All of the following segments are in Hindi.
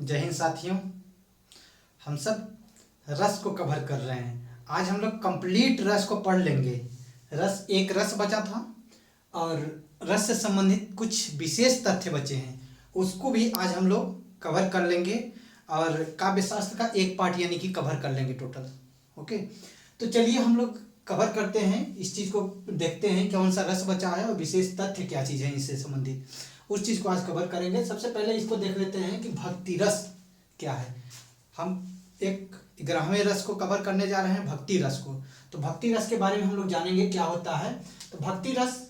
जय हिंद साथियों। हम सब रस को कवर कर रहे हैं। आज हम लोग कंप्लीट रस को पढ़ लेंगे। एक रस बचा था और रस से संबंधित कुछ विशेष तथ्य बचे हैं, उसको भी आज हम लोग कवर कर लेंगे और काव्य शास्त्र का एक पार्ट यानी कि कवर कर लेंगे टोटल। ओके, तो चलिए हम लोग कवर करते हैं, इस चीज़ को देखते हैं कौन सा रस बचा है और विशेष तथ्य क्या चीज़ है इससे संबंधित, उस चीज़ को आज कवर करेंगे। सबसे पहले इसको देख लेते हैं कि भक्ति रस क्या है। हम एक 11वें रस को कवर करने जा रहे हैं, भक्ति रस को। तो भक्ति रस के बारे में हम लोग जानेंगे क्या होता है। तो भक्ति रस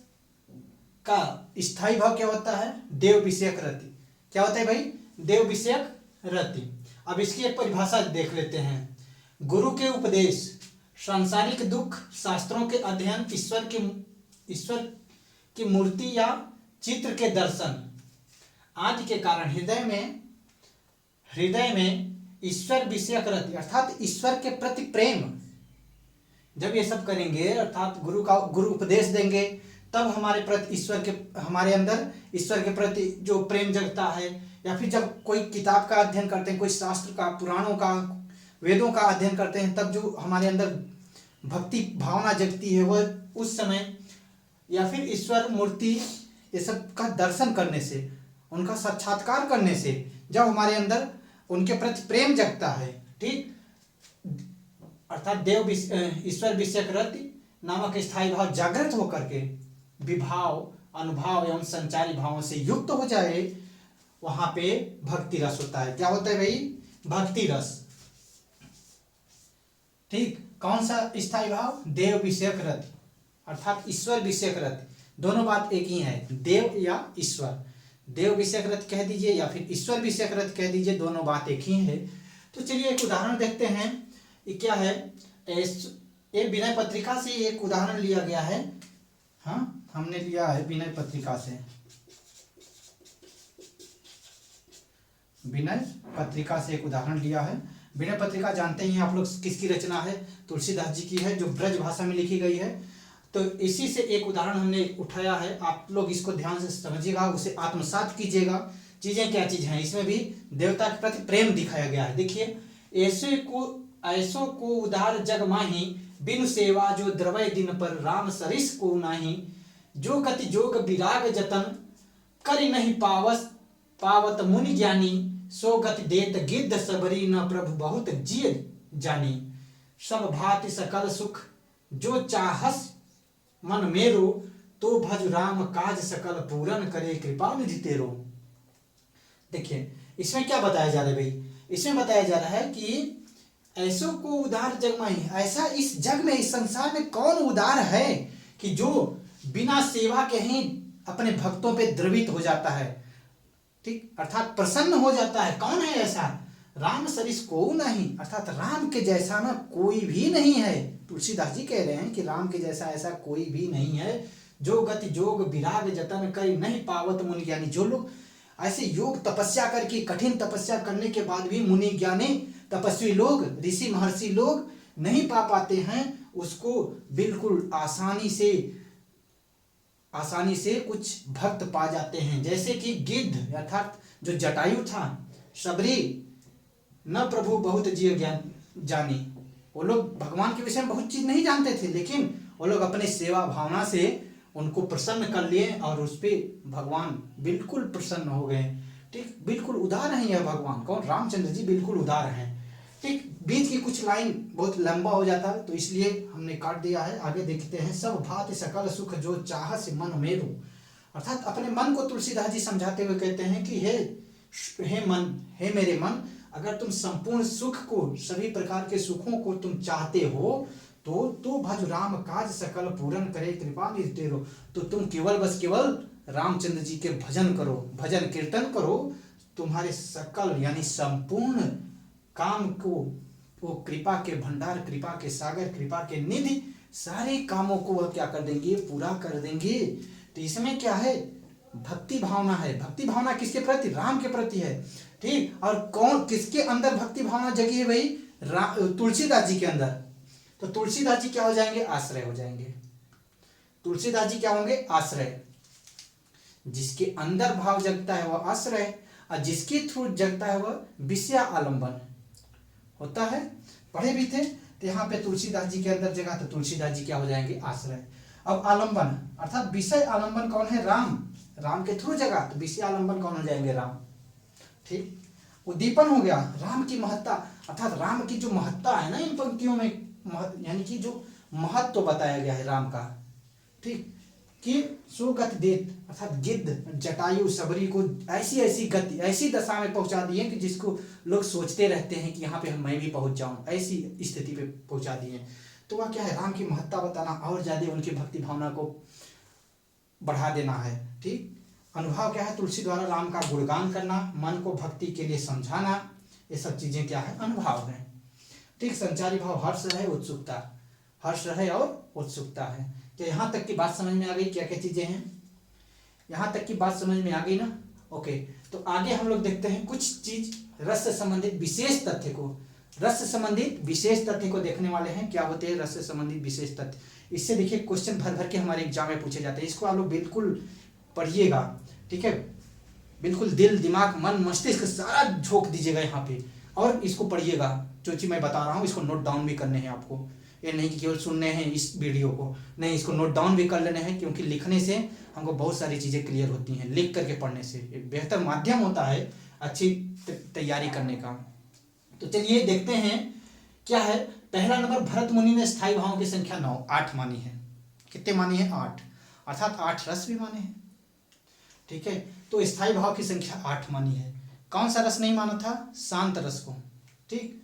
का स्थायी भाव क्या होता है? देव विषयक रति। क्या होता है भाई? देव विषयक रति। अब इसकी एक परिभाषा देख लेते हैं। गुरु के उपदेश, सांसारिक दुख, शास्त्रों के अध्ययन, ईश्वर की मूर्ति या चित्र के दर्शन आदि के कारण हृदय में ईश्वर विषयक रति अर्थात ईश्वर के प्रति प्रेम, जब ये सब करेंगे अर्थात गुरु उपदेश देंगे, तब हमारे अंदर ईश्वर के प्रति जो प्रेम जगता है। या फिर जब कोई किताब का अध्ययन करते हैं, कोई शास्त्र का, पुराणों का, वेदों का अध्ययन करते हैं, तब जो हमारे अंदर भक्ति भावना जगती है वह उस समय, या फिर ईश्वर मूर्ति ये सब का दर्शन करने से, उनका साक्षात्कार करने से जब हमारे अंदर उनके प्रति प्रेम जगता है, ठीक, अर्थात ईश्वर विषयक रति नामक स्थायी भाव जागृत होकर के विभाव, अनुभाव एवं संचारी भावों से युक्त हो जाए, वहां पे भक्ति रस होता है। क्या होता है भाई? भक्ति रस। ठीक, कौन सा स्थायी भाव? देव विषयक रति अर्थात ईश्वर विषयक रति। दोनों बात एक ही है, देव या ईश्वर। देव विषयक रति कह दीजिए या फिर ईश्वर विषयक रति कह दीजिए, दोनों बात एक ही है। तो चलिए एक उदाहरण देखते हैं। ये क्या है? एक विनय पत्रिका से एक उदाहरण लिया गया है। हाँ, हमने लिया है विनय पत्रिका से। विनय पत्रिका से एक उदाहरण लिया है। विनय पत्रिका जानते ही आप लोग किसकी रचना है? तुलसीदास जी की है, जो ब्रज भाषा में लिखी गई है। तो इसी से एक उदाहरण हमने उठाया है, आप लोग इसको ध्यान से समझिएगा, उसे आत्मसात कीजिएगा। चीजें क्या चीज हैं? इसमें भी देवता के प्रति प्रेम दिखाया गया है। देखिए, ऐसो को उदार जग माही, बिनु सेवा जो द्रवय दिन पर, राम सरिस को नाही, जो गति जोग विराग जतन, करि नहीं पावत मुनि ज्ञानी, सो गति देत गिद्ध सबरी, न प्रभु बहुत जिय जानी, सब भांति सकल सुख जो चाहस मन मेरो, तो भज राम काज सकल पूरन, करे कृपा निधि तेरो। देखिए इसमें क्या बताया जा रहा है भाई? इसमें बताया जा रहा है कि ऐसो को उदार जग माही, ऐसा इस जग में, इस संसार में कौन उदार है कि जो बिना सेवा के ही अपने भक्तों पे द्रवित हो जाता है, ठीक, अर्थात प्रसन्न हो जाता है। कौन है ऐसा? राम सरिस को नहीं, अर्थात राम के जैसा ना कोई भी नहीं है। तुलसीदास जी कह रहे हैं कि राम के जैसा ऐसा कोई भी नहीं है। जो गति जोग विराग जतन करि नहीं पावत मुनि ज्ञानी, जो लोग ऐसे योग तपस्या करके, कठिन तपस्या करने के बाद भी मुनि ज्ञानी तपस्वी लोग, ऋषि महर्षि लोग नहीं पा पाते हैं, उसको बिल्कुल आसानी से कुछ भक्त पा जाते हैं। जैसे कि गिद्ध अर्थात जो जटायु था, सबरी, न प्रभु बहुत जिय ज्ञान जानी, वो लोग भगवान के विषय में बहुत चीज नहीं जानते थे, लेकिन वो लोग अपने सेवा भावना से उनको प्रसन्न कर लिए और उस पे भगवान बिल्कुल प्रसन्न हो गए। ठीक, बिल्कुल उदार हैं यह भगवान। कौन? रामचंद्र जी बिल्कुल उदार हैं। ठीक, बीच की कुछ लाइन बहुत लंबा हो जाता है तो इसलिए हमने काट दिया है। आगे देखते हैं। सब भांति सकल सुख जो चाह से मन मेरो, अर्थात अपने मन को तुलसीदास जी समझाते हुए कहते हैं कि हे मेरे मन, अगर तुम संपूर्ण सुख को, सभी प्रकार के सुखों को तुम चाहते हो, तो भज राम काज सकल पूरन, करे कृपा निधि तेरो, तो तुम केवल रामचंद्र जी के भजन करो, भजन कीर्तन करो, तुम्हारे सकल यानी संपूर्ण काम को वो कृपा के भंडार, कृपा के सागर, कृपा के निधि, सारे कामों को वह क्या कर देंगे? पूरा कर देंगे। तो इसमें क्या है? भक्ति भावना है। भक्ति भावना किसके प्रति? राम के प्रति है। ठीक, और कौन, किसके अंदर भक्ति भावना जगी है भाई? तुलसीदास जी के अंदर। तो तुलसीदास जी क्या हो जाएंगे? आश्रय हो जाएंगे। तुलसीदास जी क्या होंगे? आश्रय। जिसके अंदर भाव जगता है वह आश्रय, और जिसके थ्रू जगता है वह विषय आलंबन होता है। पढ़े भी थे। तो यहाँ पे तुलसीदास जी के अंदर जगह, तो तुलसीदास जी क्या हो जाएंगे, आश्रय। अब आलंबन अर्थात विषय आलंबन कौन है, राम। राम के थ्रू जगह, तो विषय आलंबन कौन हो जाएंगे, राम। ठीक। उद्दीपन हो गया, राम की महत्ता अर्थात राम की जो महत्ता है ना इन पंक्तियों में, यानी कि जो महत्व बताया गया है राम का। ठीक। कि सुगत देत अर्थात गिद्ध जटायु सबरी को ऐसी ऐसी गति, ऐसी दशा में पहुंचा दिए कि जिसको लोग सोचते रहते हैं कि यहाँ पे मैं भी पहुंच जाऊं, ऐसी स्थिति पे पहुंचा दिए। तो वह क्या है, राम की महत्ता बताना और ज्यादा उनकी भक्ति भावना को बढ़ा देना है। ठीक। अनुभव क्या है, तुलसी द्वारा राम का गुणगान करना, मन को भक्ति के लिए समझाना, ये सब चीजें क्या है, अनुभव है। ठीक। संचारी भाव हर्ष है, उत्सुकता, हर्ष है और उत्सुकता है। तो यहाँ तक की बात समझ में आ गई, क्या क्या चीजें हैं, यहाँ तक की बात समझ में आ गई ना। ओके। तो आगे हम लोग देखते हैं कुछ चीज रस से संबंधित विशेष तथ्य को, रस से संबंधित विशेष तथ्य को देखने वाले हैं। क्या होते हैं रस से संबंधित विशेष तथ्य, इससे देखिए क्वेश्चन भर भर के हमारे एग्जाम में पूछे जाते हैं। इसको आप लोग बिल्कुल पढ़िएगा। ठीक है। बिल्कुल दिल दिमाग मन मस्तिष्क सारा झोंक दीजिएगा यहाँ पे और इसको पढ़िएगा। जो चीज मैं बता रहा हूँ इसको नोट डाउन भी करने हैं आपको, ये नहीं कि केवल सुनने हैं इस वीडियो को, नहीं, इसको नोट डाउन भी कर लेने हैं, क्योंकि लिखने से हमको बहुत सारी चीज़ें क्लियर होती हैं। लिख करके पढ़ने से एक बेहतर माध्यम होता है अच्छी तैयारी करने का। तो चलिए देखते हैं क्या है। पहला नंबर, भरत मुनि ने स्थायी भावों की संख्या 9 8 मानी है। कितने मानी है, 8, अर्थात 8 रस भी माने हैं। ठीक है। तो स्थायी भाव की संख्या 8 मानी है। कौन सा रस नहीं माना था, शांत रस को। ठीक।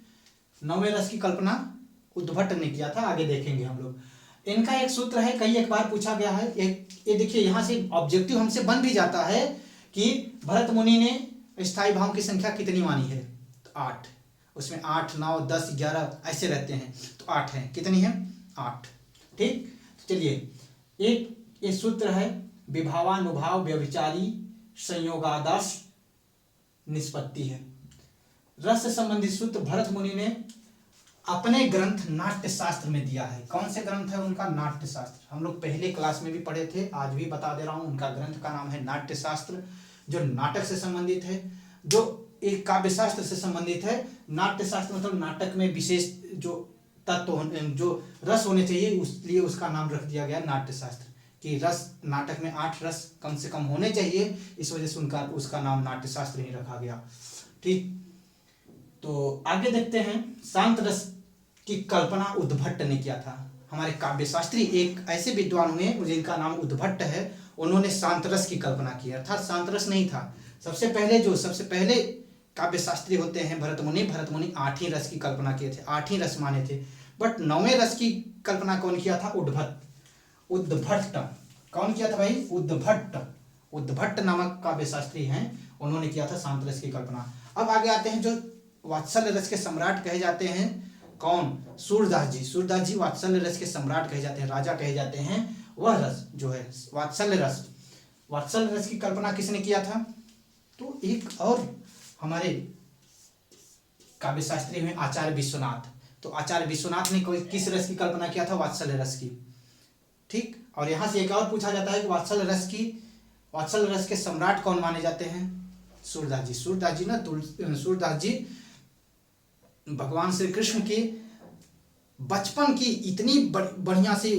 9वें रस की कल्पना उद्भट ने किया था, आगे देखेंगे हम लोग। इनका एक सूत्र है, कई एक बार पूछा गया है। ये देखिए यहाँ से ऑब्जेक्टिव हमसे बन भी जाता है कि भरत मुनि ने स्थायी भाव की संख्या कितनी मानी है, तो 8। उसमें 8 9 10 11 ऐसे रहते हैं, तो 8 है। कितनी है, 8। ठीक। तो चलिए एक ये सूत्र है, विभावानुभाव व्यभिचारी संयोगादर्श निष्पत्ति है। रस से संबंधित सूत्र भरत मुनि ने अपने ग्रंथ नाट्य शास्त्र में दिया है। कौन से ग्रंथ है उनका, नाट्य शास्त्र। हम लोग पहले क्लास में भी पढ़े थे, आज भी बता दे रहा हूं। उनका ग्रंथ का नाम है नाट्य शास्त्र, जो नाटक से संबंधित है, जो एक काव्य शास्त्र से संबंधित है। नाट्य शास्त्र मतलब नाटक में विशेष जो तत्व, जो रस होने चाहिए, इसलिए उसका नाम रख दिया गया नाट्य शास्त्र। कि रस, नाटक में 8 रस कम से कम होने चाहिए, इस वजह से उसका नाम नाट्य शास्त्र ही रखा गया। ठीक। तो आगे देखते हैं, शांत रस की कल्पना उद्भट ने किया था। हमारे काव्य शास्त्री एक ऐसे विद्वान हुए जिनका नाम उद्भट है, उन्होंने शांत रस की कल्पना की, अर्थात शांत रस नहीं था। सबसे पहले काव्य शास्त्री होते हैं भरत मुनि। भरत मुनि 8 ही रस की कल्पना किए थे, 8 ही रस माने थे। बट 9वें रस की कल्पना कौन किया था, उद्भट। कौन किया था भाई, उद्भट नामक काव्य शास्त्री हैं, उन्होंने किया था शांत रस की कल्पना। अब आगे आते हैं, जो वात्सल्य रस के सम्राट कहे जाते हैं, कौन, सूरदास जी वात्सल्य रस के सम्राट कहे जाते हैं, राजा कहे जाते हैं। वह रस जो है वात्सल्य रस की कल्पना किसने किया था, तो एक और हमारे काव्य शास्त्री में आचार्य विश्वनाथ। तो आचार्य विश्वनाथ ने किस रस की कल्पना किया था, वात्सल्य रस की। ठीक। और यहाँ से एक और पूछा जाता है कि वात्सल्य रस के सम्राट कौन माने जाते हैं, सूरदास जी भगवान श्री कृष्ण के बचपन की इतनी बढ़िया से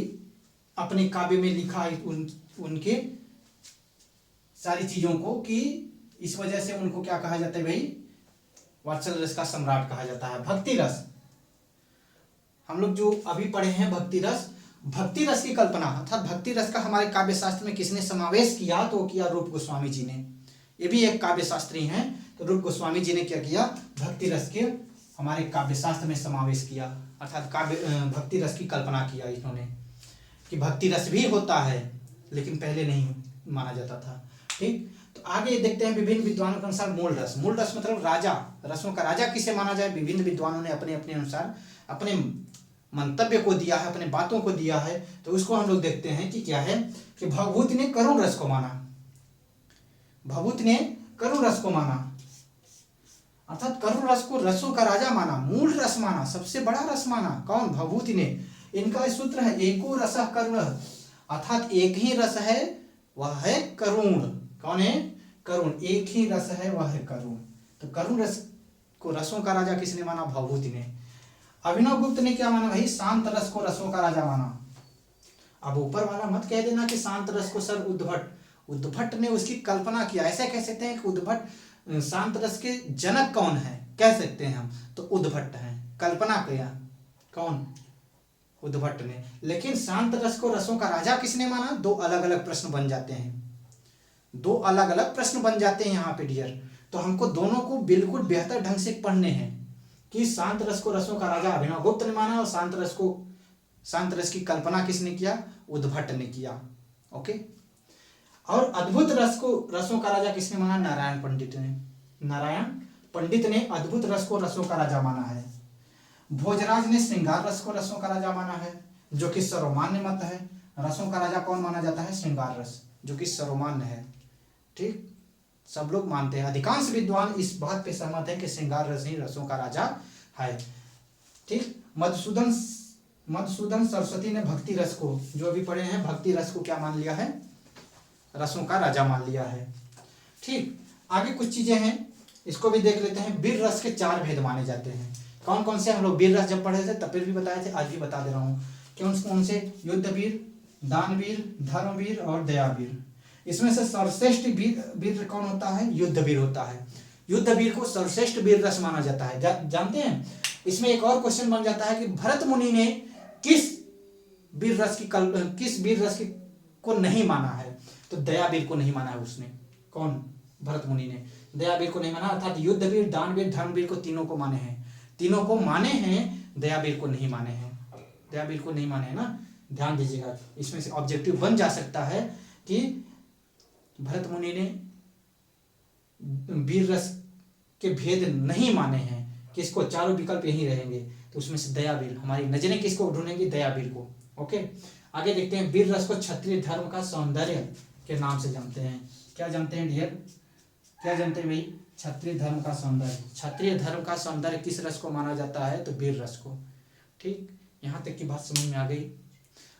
अपने काव्य में लिखा है उनके सारी चीजों को, कि इस वजह से उनको क्या कहा जाता है भाई, वात्सल्य रस का सम्राट कहा जाता है। भक्ति रस, हम लोग जो अभी पढ़े हैं भक्ति रस की कल्पना, अर्थात भक्ति रस का हमारे काव्य शास्त्र में किसने समावेश किया, तो भक्ति रूप गोस्वामी जी ने। ये भी एक काव्य शास्त्री हैं, तो रूप गोस्वामी जी ने क्या किया, भक्ति रस के हमारे काव्य शास्त्र में समावेश किया, अर्थात भक्ति रस की कल्पना किया इन्होंने, कि भक्ति रस भी होता है, लेकिन पहले नहीं माना जाता था। ठीक। तो आगे देखते हैं, विभिन्न विद्वानों के अनुसार मूल रस मतलब राजा, रसों का राजा किसे माना जाए। विभिन्न विद्वानों ने अपने अपने अनुसार अपने मंतव्य को दिया है, अपने बातों को दिया है। तो उसको हम लोग देखते हैं कि क्या है, कि भवभूति ने करुण रस को माना, अर्थात करुण रस को रसों का राजा माना, मूल रस माना, सबसे बड़ा रस माना। कौन, भवभूति ने। इनका सूत्र है एको रसः करुण, अर्थात एक ही रस है, वह है करुण। कौन है, करुण, एक ही रस है वह है करुण। तो करुण रस को रसों का राजा किसने माना? भवभूति ने। अभिनव गुप्त ने क्या माना भाई? शांत रस को रसों का राजा माना। अब ऊपर वाला मत कह देना कि शांत रस को सर उद्भट ने उसकी कल्पना किया। ऐसे कह सकते हैं कि उद्भट शांत रस के जनक कौन है, कह सकते हैं हम, तो उद्भट है। कल्पना किया कौन? उद्भट ने। लेकिन शांत रस को रसों का राजा किसने माना? दो अलग अलग प्रश्न बन जाते हैं, दो अलग अलग प्रश्न बन जाते हैं यहाँ पे डियर। तो हमको दोनों को बिल्कुल बेहतर ढंग से पढ़ने हैं कि शांत रस को रसों का राजा अभिनव गुप्त ने माना और शांत रस की कल्पना किसने किया? उद्भट ने किया। ओके। और अद्भुत रस को रसों का राजा किसने माना? नारायण पंडित ने। नारायण पंडित ने अद्भुत रस को रसों का राजा माना है। भोजराज ने श्रृंगार रस को रसों का राजा माना है, जो कि सर्वमान्य मत है। रसों का राजा कौन माना जाता है? श्रृंगार रस, जो कि सर्वमान्य है। ठीक, सब लोग मानते हैं, अधिकांश विद्वान इस बात पे सहमत है कि श्रृंगार रस ही रसों का राजा है। ठीक, मधुसूदन सरस्वती ने भक्ति रस को, जो अभी पढ़े हैं, भक्ति रस को क्या मान लिया है? रसों का राजा मान लिया है। ठीक, आगे कुछ चीजें हैं, इसको भी देख लेते हैं। वीर रस के 4 भेद माने जाते हैं। कौन कौन से? हम लोग वीर रस जब पढ़े थे तब फिर भी बताए थे, आज भी बता दे रहा हूँ। कौन से? युद्ध वीर, दानवीर, धर्मवीर और दयावीर। इसमें से सर्वश्रेष्ठ वीर कौन होता है? युद्ध वीर होता है। युद्ध वीर को सर्वश्रेष्ठ वीर रस माना जाता है। जानते हैं? इसमें एक और क्वेश्चन बन जाता है कि भरत मुनि ने किस वीर रस को नहीं माना है? तो दयावीर को नहीं माना है उसने। कौन? भरत मुनि ने दयावीर को नहीं माना, अर्थात युद्ध वीर, दानवीर, धर्मवीर को तीनों को माने हैं। तीनों को माने हैं, दयावीर को नहीं माने हैं। दयावीर को नहीं माने हैं ना, ध्यान दीजिएगा। इसमें से ऑब्जेक्टिव बन जा सकता है कि भरत मुनि ने वीर रस के भेद नहीं माने हैं। किसको? चारों विकल्प यही रहेंगे, तो उसमें से दयावीर, हमारी नजरें किसको ढूंढेंगी? दयावीर को। ओके, आगे देखते हैं। वीर रस को क्षत्रिय धर्म का सौंदर्य के नाम से जानते हैं। क्या जानते हैं डियर? क्या जानते हैं भाई? क्षत्रिय धर्म का सौंदर्य। क्षत्रिय धर्म का सौंदर्य किस रस को माना जाता है? तो वीर रस को। ठीक, यहाँ तक की बात समझ में आ गई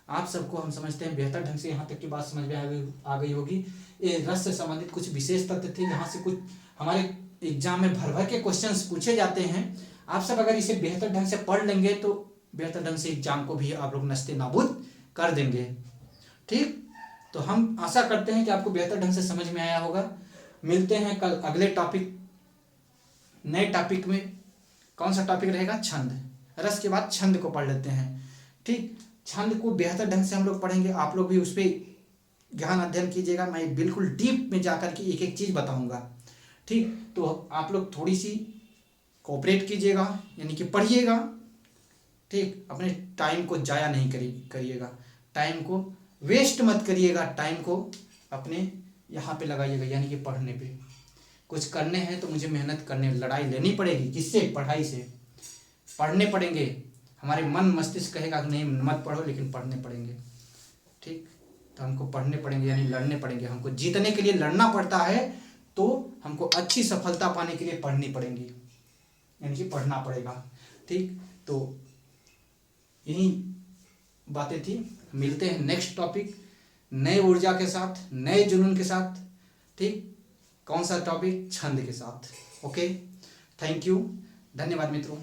आप सबको? हम समझते हैं बेहतर ढंग से यहाँ तक की बात समझ में आ गई होगी। ये रस से संबंधित कुछ विशेष तथ्य थे, यहाँ से कुछ हमारे एग्जाम में भर भर के क्वेश्चंस पूछे जाते हैं। आप सब अगर इसे बेहतर ढंग से पढ़ लेंगे तो बेहतर ढंग से एग्जाम को भी आप लोग नस्ते नाबूद कर देंगे। ठीक, तो हम आशा करते हैं कि आपको बेहतर ढंग से समझ में आया होगा। मिलते हैं कल अगले टॉपिक, नए टॉपिक में। कौन सा टॉपिक रहेगा? छंद। रस के बाद छंद को पढ़ लेते हैं। ठीक, छंद को बेहतर ढंग से हम लोग पढ़ेंगे। आप लोग भी उस पर गहन अध्ययन कीजिएगा। मैं बिल्कुल डीप में जाकर के एक एक चीज बताऊंगा। ठीक, तो आप लोग थोड़ी सी कोऑपरेट कीजिएगा, यानी कि पढ़िएगा। ठीक, अपने टाइम को जाया नहीं करिएगा, टाइम को वेस्ट मत करिएगा, टाइम को अपने यहाँ पे लगाइएगा, यानी कि पढ़ने पे। कुछ करने हैं तो मुझे मेहनत करने, लड़ाई लेनी पड़ेगी। किससे? पढ़ाई से। पढ़ने पड़ेंगे। हमारे मन मस्तिष्क कहेगा कि नहीं मत पढ़ो, लेकिन पढ़ने पड़ेंगे। ठीक, तो हमको पढ़ने पड़ेंगे, यानी लड़ने पड़ेंगे। हमको जीतने के लिए लड़ना पड़ता है, तो हमको अच्छी सफलता पाने के लिए पढ़नी पड़ेगी, यानी कि पढ़ना पड़ेगा। ठीक, तो यही बातें थी। मिलते हैं नेक्स्ट टॉपिक, नए ऊर्जा के साथ, नए जुनून के साथ। ठीक, कौन सा टॉपिक? छंद के साथ। ओके, थैंक यू, धन्यवाद मित्रों।